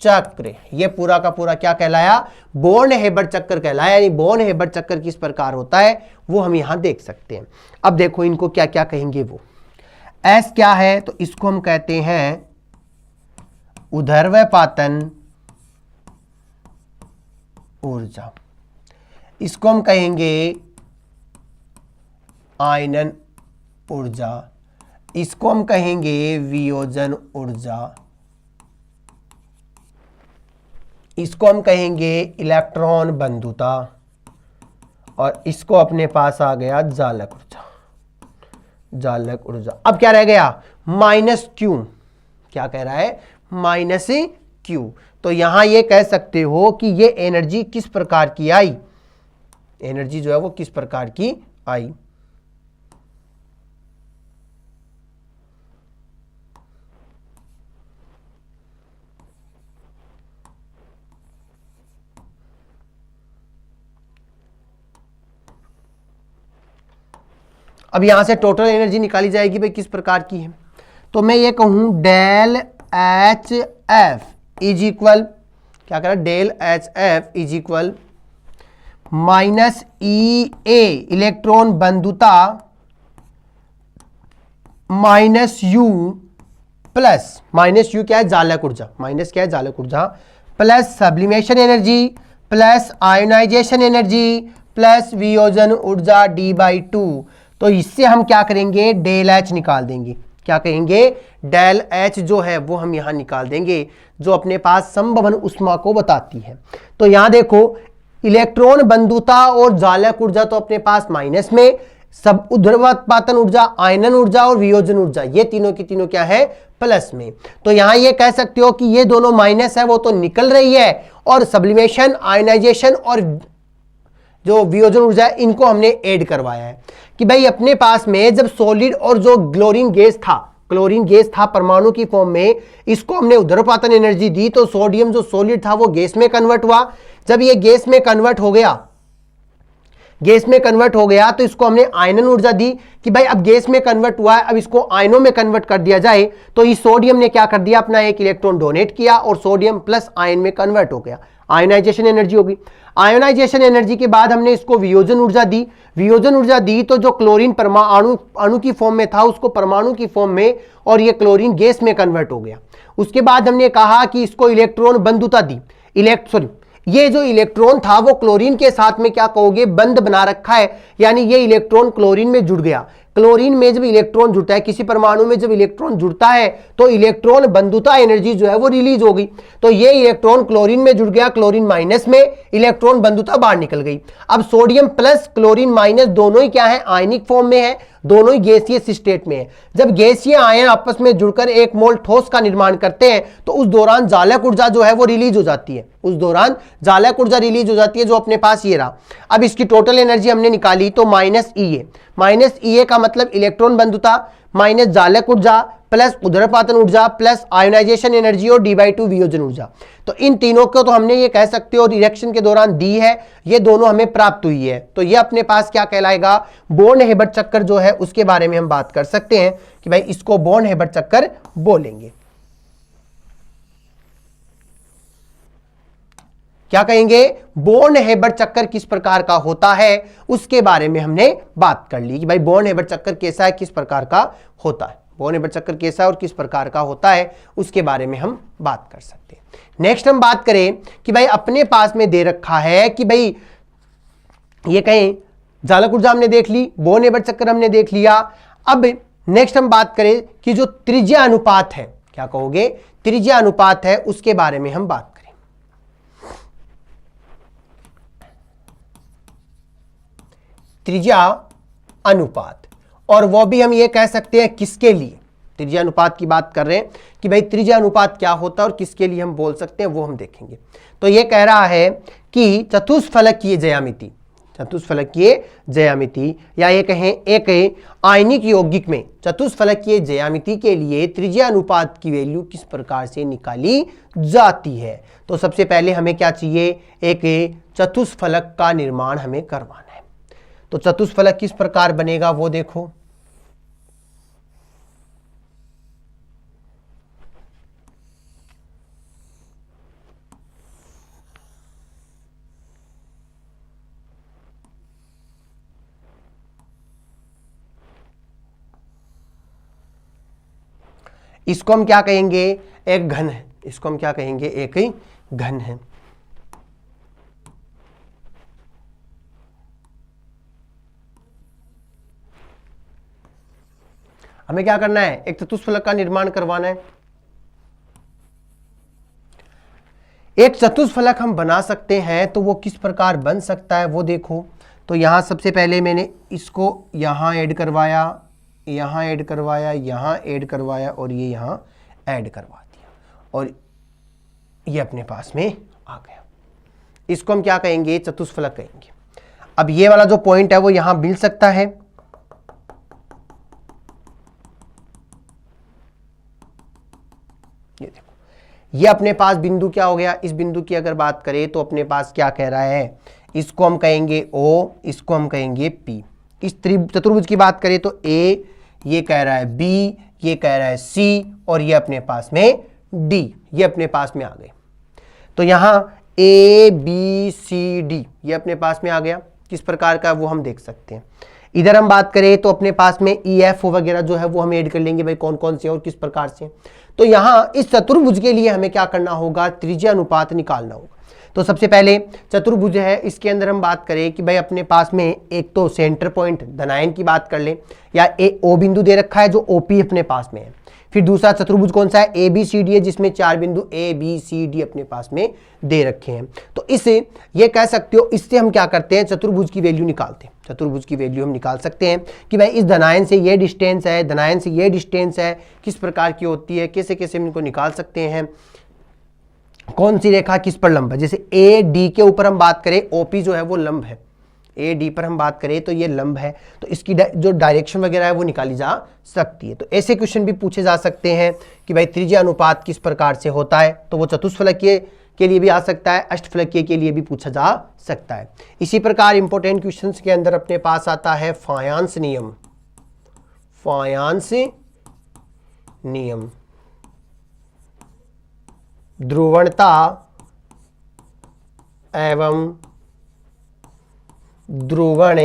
चक्र। ये पूरा का पूरा क्या कहलाया, बॉर्न हेबर चक्र कहलाया। यानी बॉर्न हेबर चक्र किस प्रकार होता है वो हम यहां देख सकते हैं। अब देखो इनको क्या क्या कहेंगे वो। एस क्या है, तो इसको हम कहते हैं ऊर्ध्वपातन ऊर्जा, इसको हम कहेंगे आयनन ऊर्जा, इसको हम कहेंगे वियोजन ऊर्जा, इसको हम कहेंगे इलेक्ट्रॉन बंधुता, और इसको अपने पास आ गया जालक ऊर्जा, जालक ऊर्जा। अब क्या रह गया, -Q, क्या कह रहा है, -Q। तो यहां ये कह सकते हो कि ये एनर्जी किस प्रकार की आई, एनर्जी जो है वो किस प्रकार की आई। अब यहां से टोटल एनर्जी निकाली जाएगी भाई किस प्रकार की है। तो मैं ये कहूं डेल HF इज इक्वल, क्या कह रहा है, del HF is equal -EA electron बंधुता -U प्लस, -U क्या है, जालक ऊर्जा, माइनस क्या है, जालक ऊर्जा, plus sublimation energy plus ionisation energy plus वियोजन ऊर्जा D/2। तो इससे हम क्या करेंगे, डेल H निकाल देंगे, क्या कहेंगे, डेल H जो है वो हम यहां निकाल देंगे, जो अपने पास संवहन ऊष्मा को बताती है। तो यहां देखो इलेक्ट्रॉन बंधुता और जालक ऊर्जा तो अपने पास माइनस में, सब ऊर्ध्वपातन ऊर्जा, आयनन ऊर्जा और वियोजन ऊर्जा ये तीनों की तीनों क्या है, प्लस में। तो यहां ये कह सकते हो कि ये दोनों माइनस है वो तो निकल रही है, और सब्लिमेशन, आयनाइजेशन और जो वियोजन ऊर्जा है इनको हमने ऐड करवाया है कि भाई अपने पास में जब सॉलिड और जो क्लोरीन गैस था परमाणु की फॉर्म में, इसको हमने ऊर्ध्वपातन एनर्जी दी, तो सोडियम जो सॉलिड था वो गैस में कन्वर्ट हुआ। जब ये गैस में कन्वर्ट हो गया, तो इसको हमने आयनन ऊर्जा दी कि भाई अब गैस में कन्वर्ट हुआ है, अब इसको आयनों में कन्वर्ट कर दिया जाए। तो इस सोडियम ने क्या कर दिया, अपना एक इलेक्ट्रॉन डोनेट किया और सोडियम प्लस आयन में कन्वर्ट हो गया, आयोनाइजेशन एनर्जी होगी। आयोनाइजेशन एनर्जी के बाद हमने इसको वियोजन ऊर्जा दी, तो जो क्लोरीन अणु की फॉर्म में था उसको परमाणु की फॉर्म में, और ये क्लोरीन गैस में कन्वर्ट हो गया। उसके बाद हमने कहा कि इसको इलेक्ट्रॉन बंधुता दी, ये जो इलेक्ट्रॉन था वो क्लोरीन के साथ में क्या कहोगे, बंध बना रखा है, यानी ये इलेक्ट्रॉन क्लोरीन में जुड़ गया। क्लोरीन में जब इलेक्ट्रॉन जुड़ता है, किसी परमाणु में जब इलेक्ट्रॉन जुड़ता है तो इलेक्ट्रॉन बंधुता एनर्जी जो है वो रिलीज हो गई। तो ये इलेक्ट्रॉन क्लोरीन में जुड़ गया, क्लोरीन माइनस में, इलेक्ट्रॉन बंधुता बाहर निकल गई। अब सोडियम प्लस क्लोरीन माइनस दोनों ही क्या है, आयनिक फॉर्म में है, दोनों ही गैसीय स्टेट में है। जब गैसीय आयन आपस में जुड़कर एक मोल ठोस का निर्माण करते हैं तो उस दौरान जालक ऊर्जा जो है वो रिलीज हो जाती है, उस दौरान जालक ऊर्जा रिलीज हो जाती है, जो अपने पास ये रहा। अब इसकी टोटल एनर्जी हमने निकाली तो माइनस ई ए का मतलब इलेक्ट्रॉन बंधुता माइनस जालक ऊर्जा प्लस उदरपातन ऊर्जा प्लस आयोनाइजेशन एनर्जी और d/2 वियोजन ऊर्जा। तो इन तीनों को तो हमने ये कह सकते हो रिएक्शन के दौरान दी है, ये दोनों हमें प्राप्त हुई है। तो ये अपने पास क्या कहलाएगा, बॉर्न हेबर्ट चक्कर जो है उसके बारे में हम बात कर सकते हैं कि भाई इसको बॉर्न हेबर्ट चक्कर बोलेंगे। क्या कहेंगे, बॉर्न हेबर्ट चक्कर किस प्रकार का होता है उसके बारे में हमने बात कर ली कि भाई बॉर्न हेबर्ट चक्कर कैसा है, किस प्रकार का होता है, बॉर्न हेबर्ट चक्कर कैसा है और किस प्रकार का होता है उसके बारे में हम बात कर सकते हैं। नेक्स्ट हम बात करें कि भाई अपने पास में दे रखा है कि भाई ये कहें जालक ऊर्जा हमने देख ली, बॉर्न हेबर्ट चक्कर हमने देख लिया। अब नेक्स्ट हम बात करें कि जो त्रिज्या अनुपात है, क्या कहोगे, त्रिज्या अनुपात है, उसके बारे में हम बात करें। त्रिज्या अनुपात, और वो भी हम ये कह सकते हैं किसके लिए, त्रिज्या अनुपात की बात कर रहे हैं कि भाई त्रिज्या अनुपात क्या होता है और किसके लिए हम बोल सकते हैं वो हम देखेंगे। तो ये कह रहा है कि चतुष्फलकीय ज्यामिति, चतुष्फलकीय ज्यामिति या ये कहें एक आयनिक यौगिक में चतुष्फलकीय ज्यामिति के लिए त्रिज्या अनुपात की वैल्यू किस प्रकार से निकाली जाती है। तो सबसे पहले हमें क्या चाहिए, एक चतुष्फलक का निर्माण हमें करवाना है। तो चतुष्फलक किस प्रकार बनेगा वो देखो। इसको हम क्या कहेंगे, एक घन है, इसको हम क्या कहेंगे, एक ही घन है। हमें क्या करना है, एक चतुष्फलक का निर्माण करवाना है। एक चतुष्फलक हम बना सकते हैं तो वो किस प्रकार बन सकता है वो देखो। तो यहां सबसे पहले मैंने इसको यहां ऐड करवाया, यहां ऐड करवाया, यहां ऐड करवाया और ये यहां ऐड करवा दिया और ये अपने पास में आ गया। इसको हम क्या कहेंगे, चतुष्फलक कहेंगे। अब ये वाला जो पॉइंट है वो यहां मिल सकता है, ये देखो, ये अपने पास बिंदु क्या हो गया, इस बिंदु की अगर बात करें तो अपने पास क्या कह रहा है, इसको हम कहेंगे O, इसको हम कहेंगे P। इस चतुर्भुज की बात करें तो A, ये कह रहा है B, ये कह रहा है C और ये अपने पास में D, ये अपने पास में आ गए। तो यहां A B C D ये अपने पास में आ गया, किस प्रकार का वो हम देख सकते हैं। इधर हम बात करें तो अपने पास में E F वगैरह जो है वो हम ऐड कर लेंगे, भाई कौन कौन से और किस प्रकार से। तो यहां इस चतुर्भुज के लिए हमें क्या करना होगा, त्रिज्या अनुपात निकालना होगा। तो सबसे पहले चतुर्भुज है, इसके अंदर हम बात करें कि भाई अपने पास में एक तो सेंटर पॉइंट धनायन की बात कर ले, या O बिंदु दे रखा है जो OP अपने पास में है। फिर दूसरा चतुर्भुज कौन सा है, ABCD है, जिसमें 4 बिंदु ABCD अपने पास में दे रखे हैं। तो इसे ये कह सकते हो, इससे हम क्या करते हैं, चतुर्भुज की वैल्यू निकालते हैं। चतुर्भुज की वैल्यू हम निकाल सकते हैं कि भाई इस धनायन से ये डिस्टेंस है, धनायन से ये डिस्टेंस है, किस प्रकार की होती है, कैसे कैसे हम इनको निकाल सकते हैं, कौन सी रेखा किस पर लंब है। जैसे AD के ऊपर हम बात करें, OP जो है वो लंब है, AD पर हम बात करें तो ये लंब है, तो इसकी जो डायरेक्शन वगैरह है वो निकाली जा सकती है। तो ऐसे क्वेश्चन भी पूछे जा सकते हैं कि भाई त्रिज्या अनुपात किस प्रकार से होता है। तो वो चतुष्फलकीय के लिए भी आ सकता है, अष्टफलकीय के लिए भी पूछा जा सकता है। इसी प्रकार इंपॉर्टेंट क्वेश्चंस के अंदर अपने पास आता है फायांस नियम, फायांस नियम, ध्रुवणता एवं ध्रुवण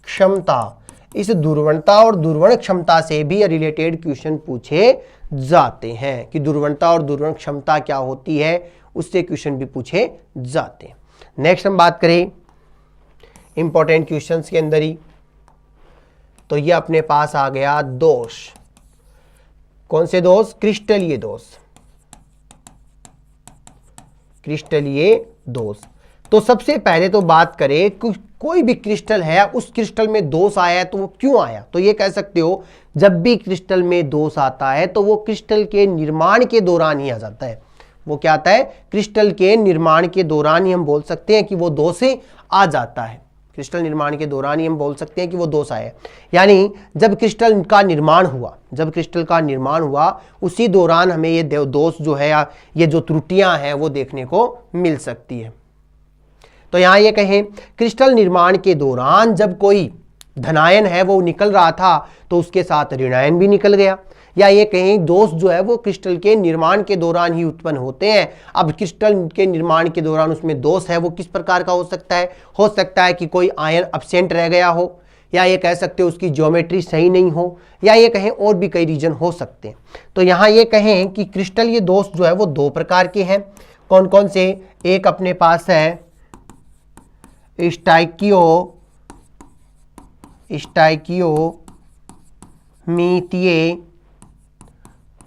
क्षमता। इस ध्रुवणता और ध्रुवण क्षमता से भी रिलेटेड क्वेश्चन पूछे जाते हैं कि ध्रुवणता और ध्रुवण क्षमता क्या होती है, उससे क्वेश्चन भी पूछे जाते हैं। नेक्स्ट हम बात करें इंपॉर्टेंट क्वेश्चंस के अंदर ही तो ये अपने पास आ गया दोष। कौन से दोष? क्रिस्टलीय दोष, क्रिस्टलीय दोष। तो सबसे पहले तो बात करें कोई भी क्रिस्टल है, उस क्रिस्टल में दोष आया है तो वो क्यों आया? तो ये कह सकते हो जब भी क्रिस्टल में दोष आता है तो वो क्रिस्टल के निर्माण के दौरान ही आ जाता है। वो क्या आता है? क्रिस्टल के निर्माण के दौरान ही हम बोल सकते हैं कि वो दोष आ जाता है। क्रिस्टल निर्माण के दौरान ही हम बोल सकते हैं कि वो दोष आया। यानी जब क्रिस्टल का निर्माण हुआ, जब क्रिस्टल का निर्माण हुआ उसी दौरान हमें ये दोष जो है या ये जो त्रुटियां हैं वो देखने को मिल सकती है। तो यहां ये कहें क्रिस्टल निर्माण के दौरान जब कोई धनायन है वो निकल रहा था तो उसके साथ ऋणायन भी निकल गया, या ये कहें दोष जो है वो क्रिस्टल के निर्माण के दौरान ही उत्पन्न होते हैं। अब क्रिस्टल के निर्माण के दौरान उसमें दोष है वो किस प्रकार का हो सकता है? हो सकता है कि कोई आयन अब्सेंट रह गया हो, या ये कह सकते हो उसकी ज्योमेट्री सही नहीं हो, या ये कहें और भी कई रीजन हो सकते हैं। तो यहाँ ये कहें कि क्रिस्टल ये दोष जो है वो दो प्रकार के हैं। कौन कौन से? एक अपने पास है स्टाइकियोमीतीय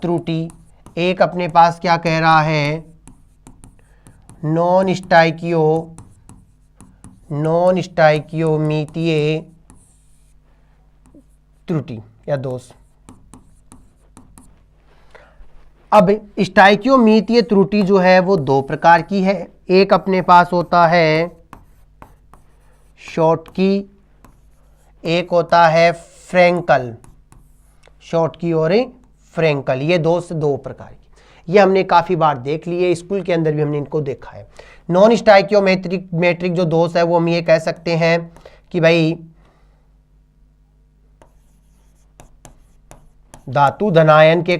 त्रुटि, एक अपने पास क्या कह रहा है? नॉन स्टाइकियोमीतीय त्रुटि या दोष। अब स्टाइकियोमीतीय त्रुटि जो है वो दो प्रकार की है। एक अपने पास होता है शॉटकी, एक होता है फ्रैंकल। शॉटकी और फ्रैंकल, ये दो प्रकार की, ये हमने काफी बार देख लिए, स्कूल के अंदर भी हमने इनको देखा है। नॉन स्टाइकियोमेट्रिक जो दोष है वो हम ये कह सकते हैं कि भाई धातु धनायन के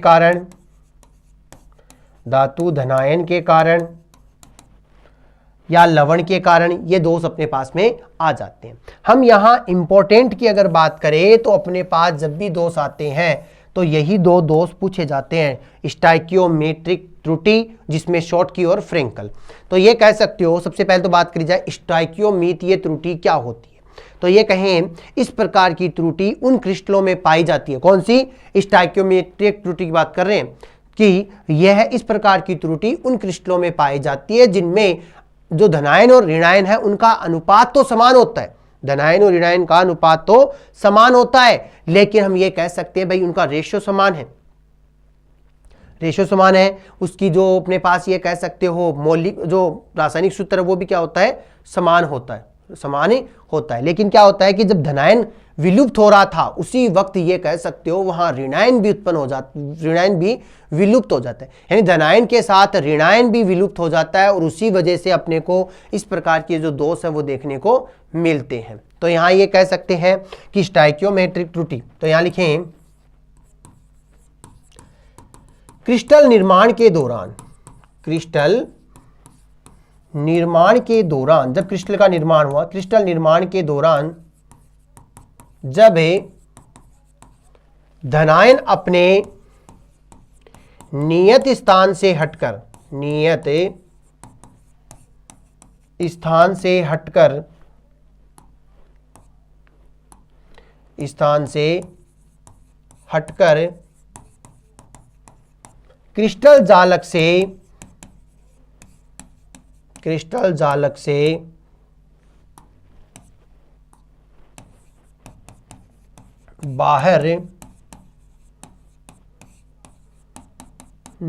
कारण या लवण के कारण ये दोष अपने पास में आ जाते हैं। हम यहाँ इंपॉर्टेंट की अगर बात करें तो अपने पास जब भी दोष आते हैं तो यही दो दोष पूछे जाते हैं, स्टाइकियोमेट्रिक त्रुटि जिसमें शॉटकी और फ्रैंकल। तो ये कह सकते हो, सबसे पहले तो बात करी जाए स्टाइकियोमीतीय त्रुटि क्या होती है। तो ये कहें इस प्रकार की त्रुटि उन क्रिस्टलों में पाई जाती है। कौन सी? स्टाइकियोमेट्रिक त्रुटि की बात कर रहे हैं कि यह इस प्रकार की त्रुटि उन क्रिस्टलों में पाई जाती है जिनमें जो धनायन और ऋणायन है उनका अनुपात तो समान होता है, धनायन और ऋणायन का अनुपात तो समान होता है, लेकिन हम ये कह सकते हैं भाई उनका रेशियो समान है, रेशियो समान है। उसकी जो अपने पास ये कह सकते हो मौलिक जो रासायनिक सूत्र है वो भी क्या होता है? समान होता है, समान ही होता है। लेकिन क्या होता है कि जब धनायन विलुप्त हो रहा था उसी वक्त ये कह सकते हो वहां ऋणायन भी उत्पन्न हो जाता, ऋणायन भी विलुप्त हो जाता है, यानी धनायन के साथ ऋणायन भी विलुप्त हो जाता है, और उसी वजह से अपने को इस प्रकार के जो दोष है वो देखने को मिलते हैं। तो यहां ये कह सकते हैं कि स्टाइकियोमेट्रिक त्रुटि। तो यहां लिखें क्रिस्टल निर्माण के दौरान जब क्रिस्टल का निर्माण हुआ, क्रिस्टल निर्माण के दौरान जब धनायन अपने नियत स्थान से हटकर क्रिस्टल जालक से बाहर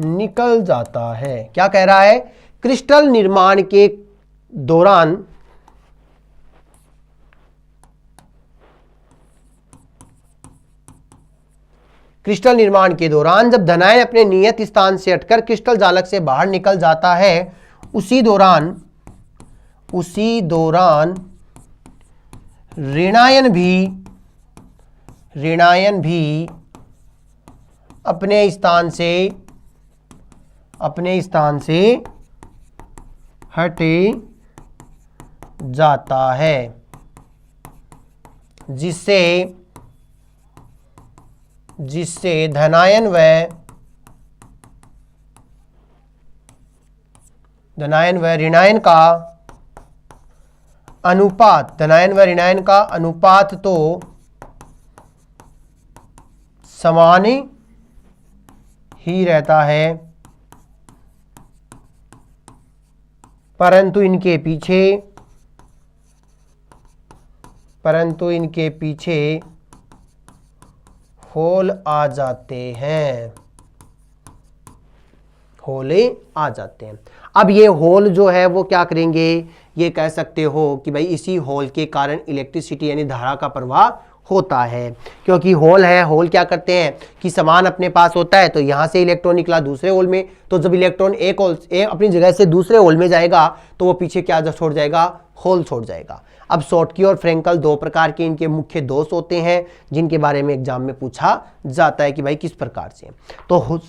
निकल जाता है। क्या कह रहा है? क्रिस्टल निर्माण के दौरान जब धनायन अपने नियत स्थान से हटकर क्रिस्टल जालक से बाहर निकल जाता है उसी दौरान ऋणायन भी अपने स्थान से हट जाता है, जिससे धनायन व ऋणायन का अनुपात तो समान ही रहता है, परंतु इनके पीछे होल आ जाते हैं, होले आ जाते हैं। अब ये होल जो है वो क्या करेंगे, ये कह सकते हो कि भाई इसी होल के कारण इलेक्ट्रिसिटी यानी धारा का प्रवाह होता है, क्योंकि होल है, होल क्या करते हैं कि सामान अपने पास होता है, तो यहां से इलेक्ट्रॉन निकला दूसरे होल में, तो जब इलेक्ट्रॉन एक अपनी जगह से दूसरे होल में जाएगा तो वो पीछे क्या छोड़ जाएगा, होल छोड़ जाएगा। अब शॉटकी और फ्रेंकल दो प्रकार के इनके मुख्य दोष होते हैं जिनके बारे में एग्जाम में पूछा जाता है कि भाई किस प्रकार से। तो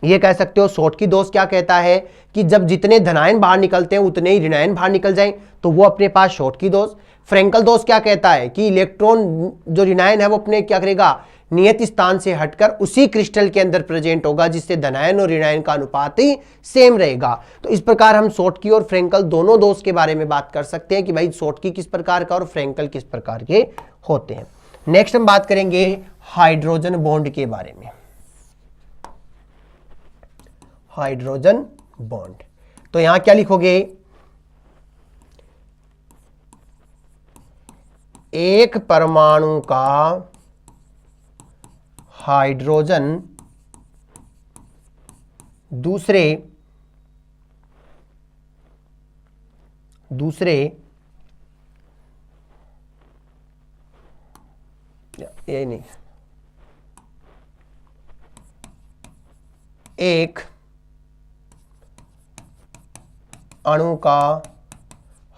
ये कह सकते हो शॉटकी दोष क्या कहता है कि जब जितने धनायन बाहर निकलते हैं उतने ही ऋणायन बाहर निकल जाएं, तो वो अपने पास शॉटकी दोष। फ्रेंकल दोष क्या कहता है कि इलेक्ट्रॉन जो ऋणायन है वो अपने क्या करेगा, नियत स्थान से हटकर उसी क्रिस्टल के अंदर प्रेजेंट होगा, जिससे धनायन और ऋणायन का अनुपात ही सेम रहेगा। तो इस प्रकार हम शॉटकी और फ्रेंकल दोनों दोष के बारे में बात कर सकते हैं कि भाई शॉटकी किस प्रकार का और फ्रेंकल किस प्रकार के होते हैं। नेक्स्ट हम बात करेंगे हाइड्रोजन बॉन्ड के बारे में। हाइड्रोजन बॉन्ड, तो यहां क्या लिखोगे, एक परमाणु का हाइड्रोजन दूसरे ये नहीं, एक अणु का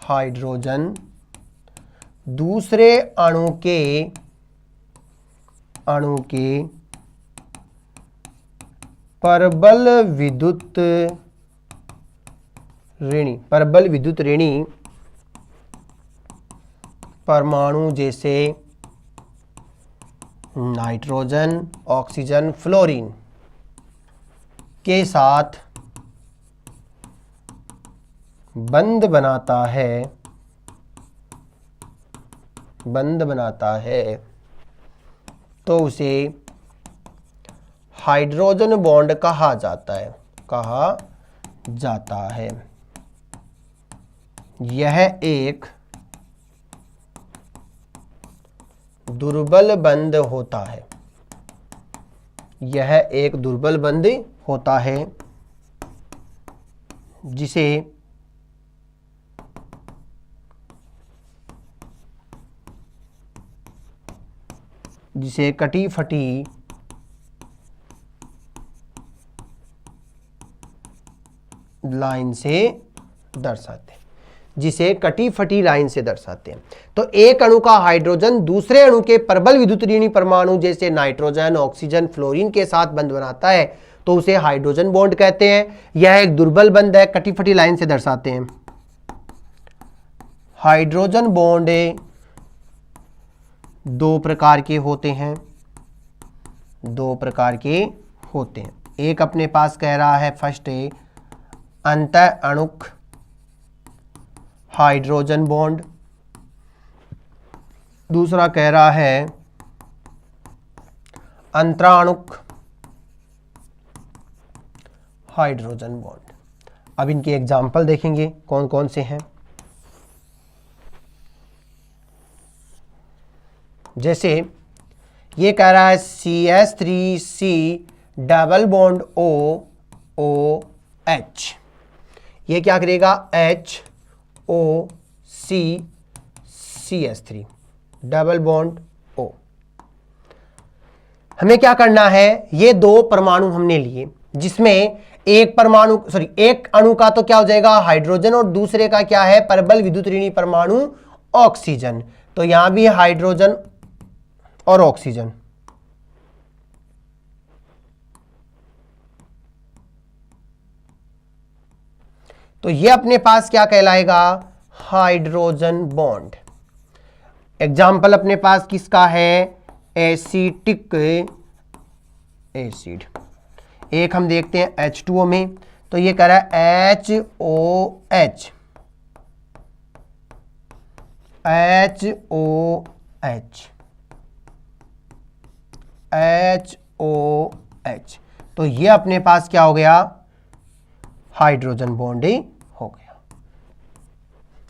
हाइड्रोजन दूसरे अणु के परबल विद्युत ऋणी परमाणु जैसे नाइट्रोजन, ऑक्सीजन, फ्लोरीन के साथ बंध बनाता है तो उसे हाइड्रोजन बॉन्ड कहा जाता है। यह एक दुर्बल बंध होता है, जिसे कटी फटी लाइन से दर्शाते हैं। तो एक अणु का हाइड्रोजन दूसरे अणु के प्रबल विद्युत ऋणी परमाणु जैसे नाइट्रोजन, ऑक्सीजन, फ्लोरीन के साथ बंध बनाता है तो उसे हाइड्रोजन बॉन्ड कहते हैं। यह एक दुर्बल बंध है, कटी फटी लाइन से दर्शाते हैं। हाइड्रोजन बॉन्ड दो प्रकार के होते हैं, एक अपने पास कह रहा है फर्स्ट अंतः अणुक हाइड्रोजन बॉन्ड, दूसरा कह रहा है अंतराणुक हाइड्रोजन बॉन्ड। अब इनके एग्जाम्पल देखेंगे कौन कौन से हैं। जैसे ये कह रहा है CH3C डबल बॉन्ड OH, ये क्या करेगा HOCCH3 डबल बॉन्ड O। हमें क्या करना है, ये दो परमाणु हमने लिए जिसमें एक अणु का तो क्या हो जाएगा हाइड्रोजन और दूसरे का क्या है परबल विद्युत ऋणी परमाणु ऑक्सीजन। तो यहां भी हाइड्रोजन और ऑक्सीजन, तो ये अपने पास क्या कहलाएगा हाइड्रोजन बॉन्ड। एग्जाम्पल अपने पास किसका है एसिटिक एसिड। एक हम देखते हैं H2O में, तो ये कह रहा है HOH HOH। तो ये अपने पास क्या हो गया, हाइड्रोजन बॉन्ड ही हो गया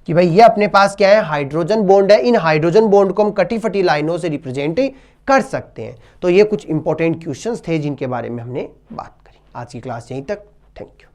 कि भाई ये अपने पास क्या है, हाइड्रोजन बॉन्ड है। इन हाइड्रोजन बॉन्ड को हम कटी फटी लाइनों से रिप्रेजेंट कर सकते हैं। तो ये कुछ इंपॉर्टेंट क्वेश्चंस थे जिनके बारे में हमने बात करी। आज की क्लास यहीं तक। Thank you.